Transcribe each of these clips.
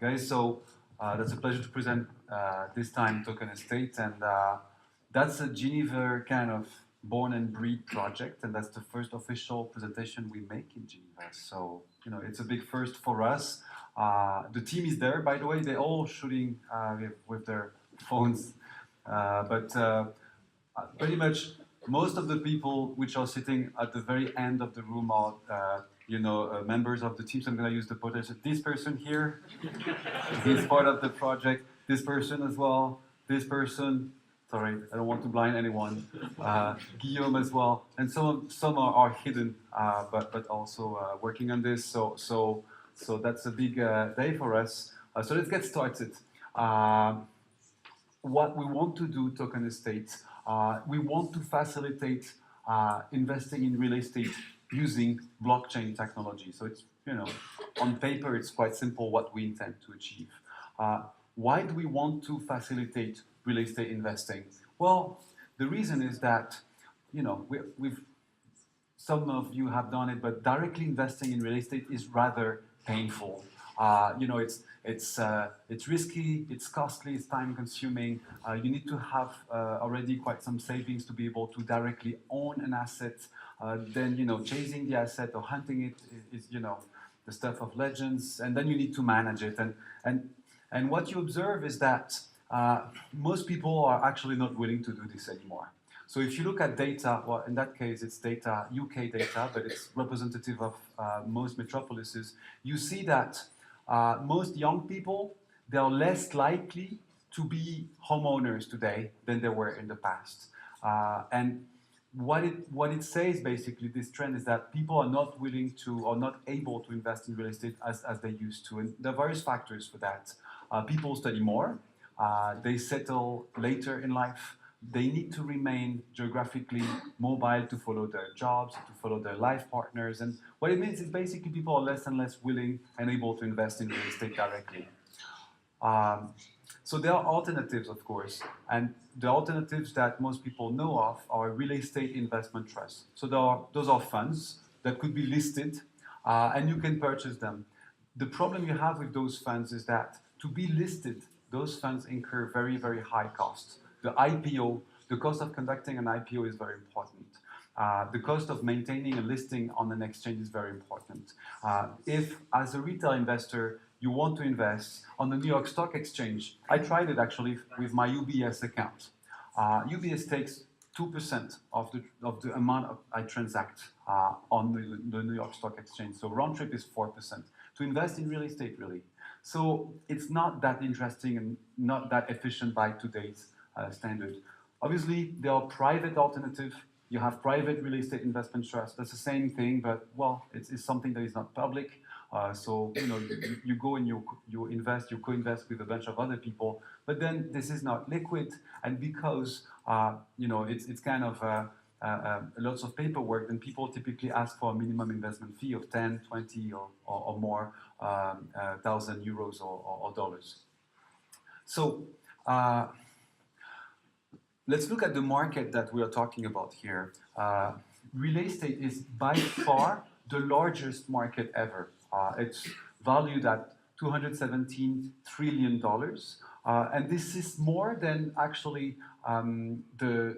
Okay, so that's a pleasure to present this time Token Estate, and that's a Geneva kind of born and breed project, and that's the first official presentation we make in Geneva. So it's a big first for us. The team is there, by the way. They're all shooting with their phones, but pretty much most of the people which are sitting at the very end of the room are members of the team. So I'm going to use the potential. This person here, he's part of the project. This person as well. This person. Sorry, I don't want to blind anyone. Guillaume as well, and some are hidden, but also working on this. So that's a big day for us. So let's get started. What we want to do, Token Estate, we want to facilitate investing in real estate using blockchain technology. So it's, on paper, it's quite simple what we intend to achieve. Why do we want to facilitate real estate investing? Well, the reason is that, we've some of you have done it, but directly investing in real estate is rather painful. It's risky, it's costly, it's time-consuming. You need to have already quite some savings to be able to directly own an asset. Then, chasing the asset or hunting it is, the stuff of legends. And then you need to manage it. And what you observe is that most people are actually not willing to do this anymore. So if you look at data, well, in that case, it's data, UK data, but it's representative of most metropolises, you see that most young people, they are less likely to be homeowners today than they were in the past. And what it says, basically, this trend is that people are not willing to or not able to invest in real estate as they used to. And there are various factors for that. People study more, they settle later in life, they need to remain geographically mobile to follow their jobs, to follow their life partners. And what it means is basically people are less and less willing and able to invest in real estate directly. So there are alternatives, of course. And the alternatives that most people know of are real estate investment trusts. So those are funds that could be listed and you can purchase them. The problem you have with those funds is that to be listed, those funds incur very, very high costs. The IPO, the cost of conducting an IPO is very important. The cost of maintaining a listing on an exchange is very important. If, as a retail investor, you want to invest on the New York Stock Exchange, I tried it actually with my UBS account. UBS takes 2% of the amount I transact on the New York Stock Exchange. So round trip is 4%. To invest in real estate, really. So it's not that interesting and not that efficient by today's standard. Obviously, there are private alternatives. You have private real estate investment trusts. That's the same thing, but well, it's something that is not public. So you go and you invest, you co-invest with a bunch of other people. But then this is not liquid, and because it's kind of lots of paperwork, then people typically ask for a minimum investment fee of 10, 20, or more thousand euros or dollars. So. Let's look at the market that we are talking about here. Real estate is by far the largest market ever. It's valued at $217 trillion. And this is more than actually the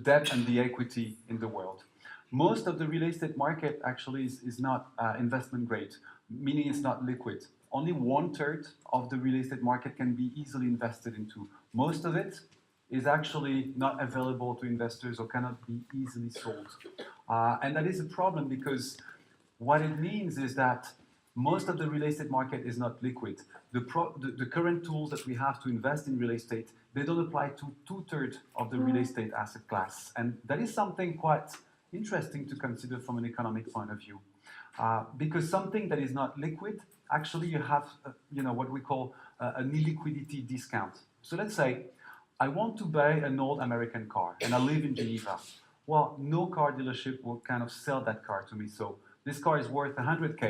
debt and the equity in the world. Most of the real estate market actually is not investment grade, meaning it's not liquid. Only 1/3 of the real estate market can be easily invested into. Most of it is actually not available to investors or cannot be easily sold. And that is a problem because what it means is that most of the real estate market is not liquid. The current tools that we have to invest in real estate, they don't apply to 2/3 of the real estate asset class. And that is something quite interesting to consider from an economic point of view. Because something that is not liquid, actually you have what we call an illiquidity discount. So let's say, I want to buy an old American car, and I live in Geneva. Well, no car dealership will kind of sell that car to me. So this car is worth 100K,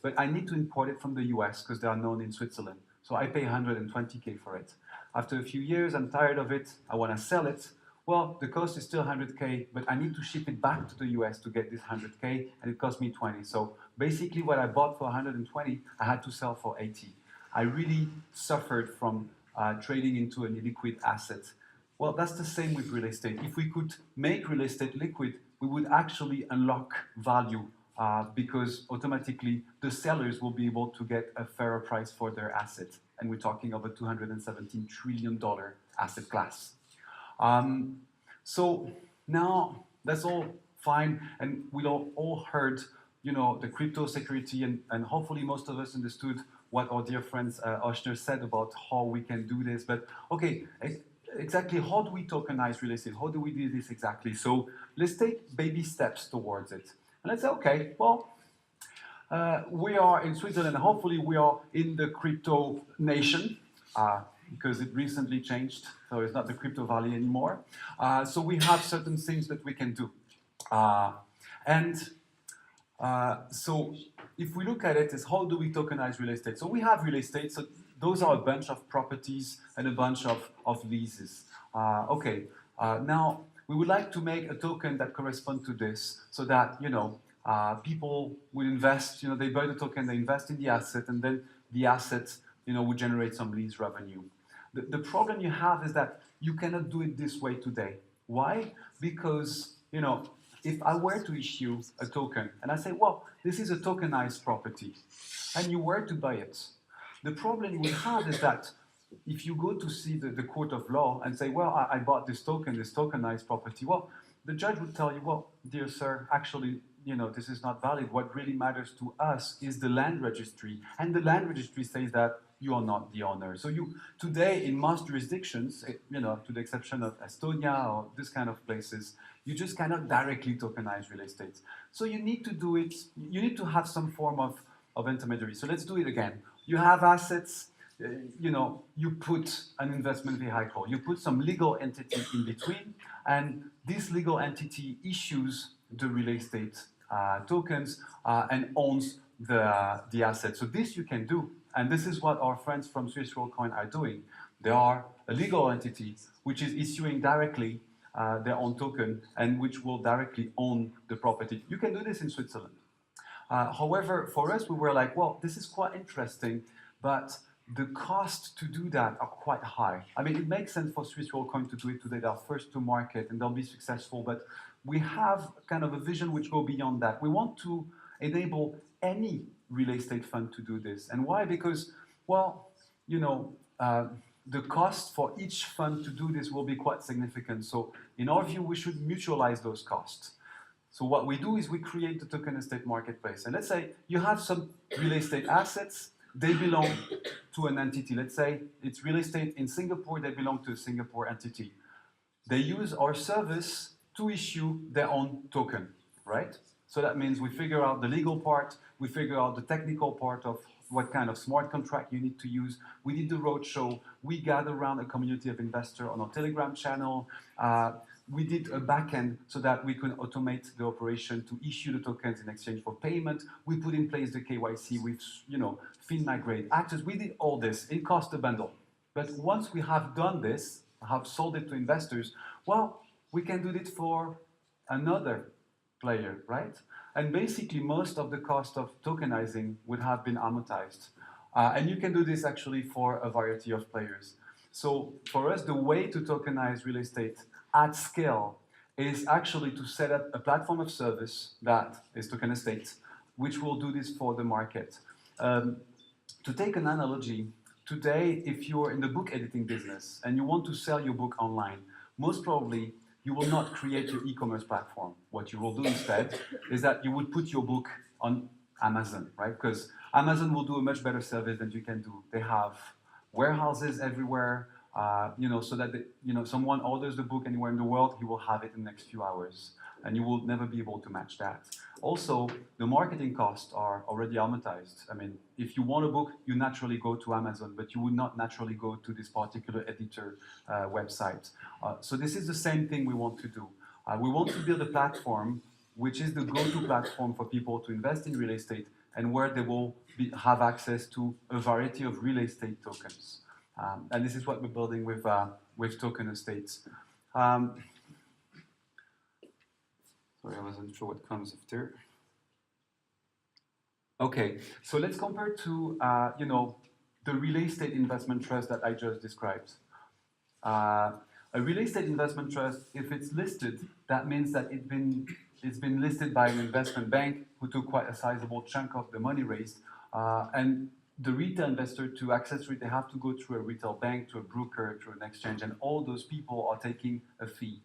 but I need to import it from the US because they are known in Switzerland. So I pay 120K for it. After a few years, I'm tired of it. I want to sell it. Well, the cost is still 100K, but I need to ship it back to the US to get this 100K, and it cost me 20. So basically what I bought for 120, I had to sell for 80. I really suffered from trading into an illiquid asset. Well, that's the same with real estate. If we could make real estate liquid, we would actually unlock value because automatically the sellers will be able to get a fairer price for their asset. And we're talking of a $217 trillion asset class. So now that's all fine, and we all heard, the crypto security, and hopefully most of us understood what our dear friends Oshner said about how we can do this. But okay, exactly how do we tokenize real estate? How do we do this exactly? So let's take baby steps towards it. And let's say, okay, well, we are in Switzerland. Hopefully, we are in the crypto nation because it recently changed, so it's not the crypto valley anymore. So we have certain things that we can do, so if we look at it, is how do we tokenize real estate? So we have real estate. So those are a bunch of properties and a bunch of leases. Now we would like to make a token that corresponds to this, so that people will invest. They buy the token, they invest in the asset, and then the asset, will generate some lease revenue. The problem you have is that you cannot do it this way today. Why? Because if I were to issue a token and I say, well, this is a tokenized property, and you were to buy it, the problem you will have is that if you go to see the court of law and say, well, I bought this token, this tokenized property, well, the judge would tell you, well, dear sir, actually, this is not valid. What really matters to us is the land registry. And the land registry says that you are not the owner. So today, in most jurisdictions, to the exception of Estonia or this kind of places, you just cannot directly tokenize real estate. So you need to do it, you need to have some form of intermediary. So let's do it again. You have assets, you put an investment vehicle, you put some legal entity in between, and this legal entity issues the real estate tokens and owns the asset. So this you can do, and this is what our friends from Swiss Rollcoin are doing. They are a legal entity which is issuing directly their own token and which will directly own the property. You can do this in Switzerland. However, for us, we were like, well, this is quite interesting, but the cost to do that are quite high. I mean, it makes sense for Swiss Rollcoin to do it today. They're first to market and they'll be successful, but we have kind of a vision which go beyond that. We want to enable any real estate fund to do this. And why? Because, well, the cost for each fund to do this will be quite significant. So in our view, we should mutualize those costs. So what we do is we create the token estate marketplace. And let's say you have some real estate assets, they belong to an entity. Let's say it's real estate in Singapore, they belong to a Singapore entity. They use our service to issue their own token, right? So that means we figure out the legal part, we figure out the technical part of what kind of smart contract you need to use. We did the roadshow, we gathered around a community of investors on our Telegram channel. We did a backend so that we could automate the operation to issue the tokens in exchange for payment. We put in place the KYC with, FinMigrate access. We did all this. It cost a bundle. But once we have done this, have sold it to investors, well, we can do it for another player, right? And basically, most of the cost of tokenizing would have been amortized. And you can do this actually for a variety of players. So for us, the way to tokenize real estate at scale is actually to set up a platform of service that is Token Estate, which will do this for the market. To take an analogy, today, if you're in the book editing business and you want to sell your book online, most probably you will not create your e-commerce platform. What you will do instead is that you would put your book on Amazon, right? Because Amazon will do a much better service than you can do. They have warehouses everywhere, so that someone orders the book anywhere in the world, you will have it in the next few hours, and you will never be able to match that. Also, the marketing costs are already amortized. I mean, if you want a book, you naturally go to Amazon, but you would not naturally go to this particular editor website. So this is the same thing we want to do. We want to build a platform which is the go-to platform for people to invest in real estate and where they will have access to a variety of real estate tokens. And this is what we're building with Token Estates. Sorry, I wasn't sure what comes after. Okay, so let's compare to the real estate investment trust that I just described. A real estate investment trust, if it's listed, that means that it's been listed by an investment bank who took quite a sizable chunk of the money raised. And the retail investor, to access it, they have to go through a retail bank, to a broker, through an exchange, and all those people are taking a fee.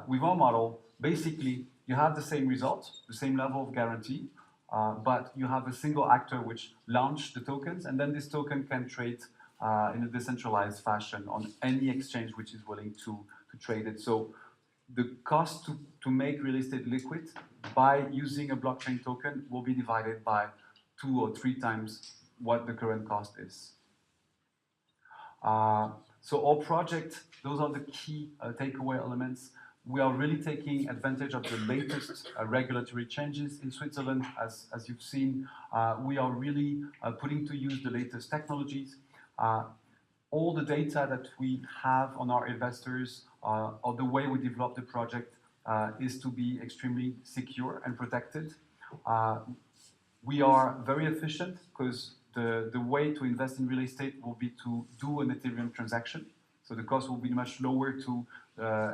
With our model, basically, you have the same result, the same level of guarantee, but you have a single actor which launched the tokens, and then this token can trade in a decentralized fashion on any exchange which is willing to trade it. So the cost to make real estate liquid by using a blockchain token will be divided by 2 or 3 times what the current cost is. So our project, those are the key takeaway elements. We are really taking advantage of the latest regulatory changes in Switzerland. As you've seen, we are really putting to use the latest technologies. All the data that we have on our investors, or the way we develop the project, is to be extremely secure and protected. We are very efficient because the way to invest in real estate will be to do an Ethereum transaction. So the cost will be much lower to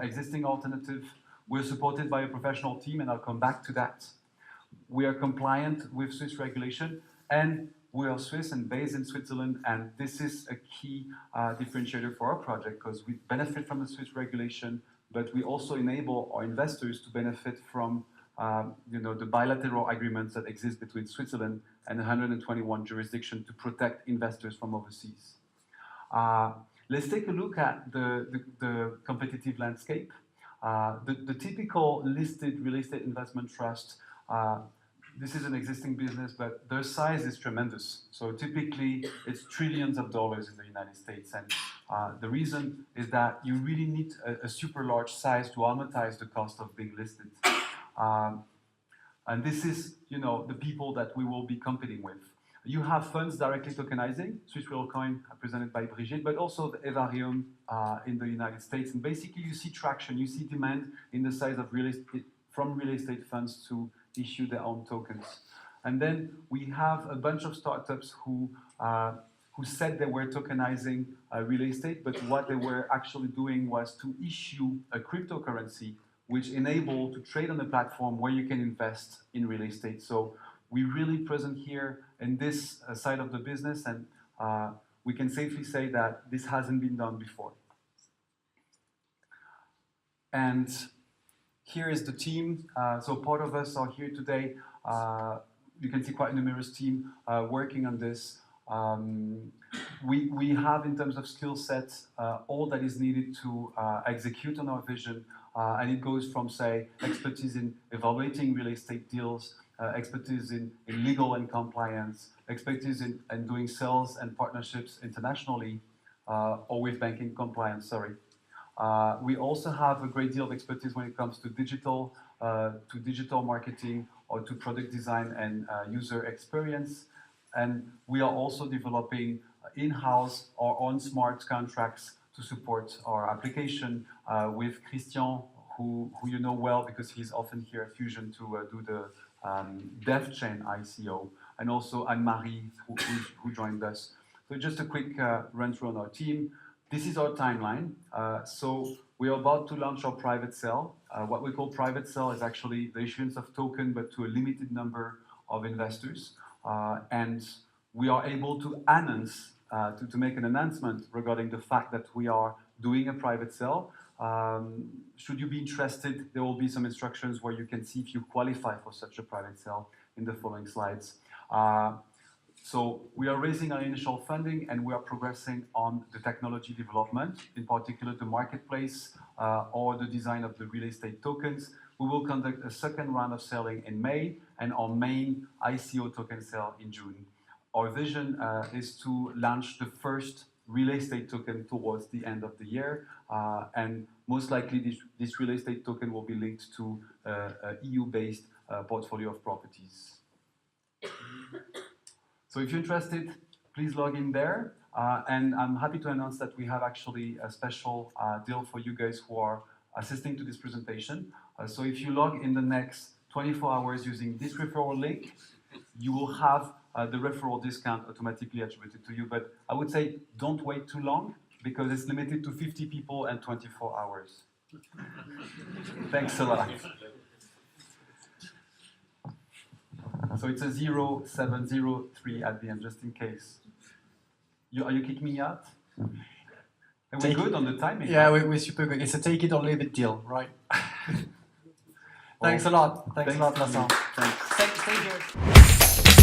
existing alternative. We're supported by a professional team, and I'll come back to that. We are compliant with Swiss regulation, and we are Swiss and based in Switzerland, and this is a key differentiator for our project because we benefit from the Swiss regulation, but we also enable our investors to benefit from the bilateral agreements that exist between Switzerland and 121 jurisdictions to protect investors from overseas. Let's take a look at the competitive landscape. The typical listed real estate investment trust, this is an existing business, but their size is tremendous. So typically, it's trillions of dollars in the United States. And the reason is that you really need a super large size to amortize the cost of being listed. And this is, the people that we will be competing with. You have funds directly tokenizing, Swiss Real Coin, represented by Brigitte, but also the Evarium in the United States. And basically, you see traction, you see demand in the size of from real estate funds to issue their own tokens. And then we have a bunch of startups who said they were tokenizing real estate, but what they were actually doing was to issue a cryptocurrency which enable to trade on the platform where you can invest in real estate. So we're really present here in this side of the business, and we can safely say that this hasn't been done before. And here is the team. So part of us are here today. You can see quite a numerous team working on this. We have, in terms of skill sets, all that is needed to execute on our vision. And it goes from, say, expertise in evaluating real estate deals, expertise in legal and compliance, expertise in doing sales and partnerships internationally, or with banking compliance, sorry. We also have a great deal of expertise when it comes to digital marketing or to product design and user experience. And we are also developing in-house our own smart contracts to support our application with Christian, who you know well because he's often here at Fusion to do the DevChain ICO, and also Anne-Marie, who joined us. So just a quick run-through on our team. This is our timeline. So we are about to launch our private sale. What we call private sale is actually the issuance of token, but to a limited number of investors. And we are able to announce, to make an announcement regarding the fact that we are doing a private sale. Should you be interested, there will be some instructions where you can see if you qualify for such a private sale in the following slides. So we are raising our initial funding, and we are progressing on the technology development, in particular the marketplace or the design of the real estate tokens. We will conduct a second round of selling in May and our main ICO token sale in June. Our vision is to launch the first real estate token towards the end of the year, and most likely this real estate token will be linked to an EU-based portfolio of properties. So if you're interested, please log in there. And I'm happy to announce that we have actually a special deal for you guys who are assisting to this presentation. So if you log in the next 24 hours using this referral link, you will have the referral discount automatically attributed to you. But I would say don't wait too long because it's limited to 50 people and 24 hours. Thanks a lot. So it's a 0703 at the end, just in case. Are you kicking me out? Are we good on the timing? Yeah, we're super good. It's a take it or leave it deal, right? Thanks a lot. Thanks a lot, Vincent. Thanks. Stay here.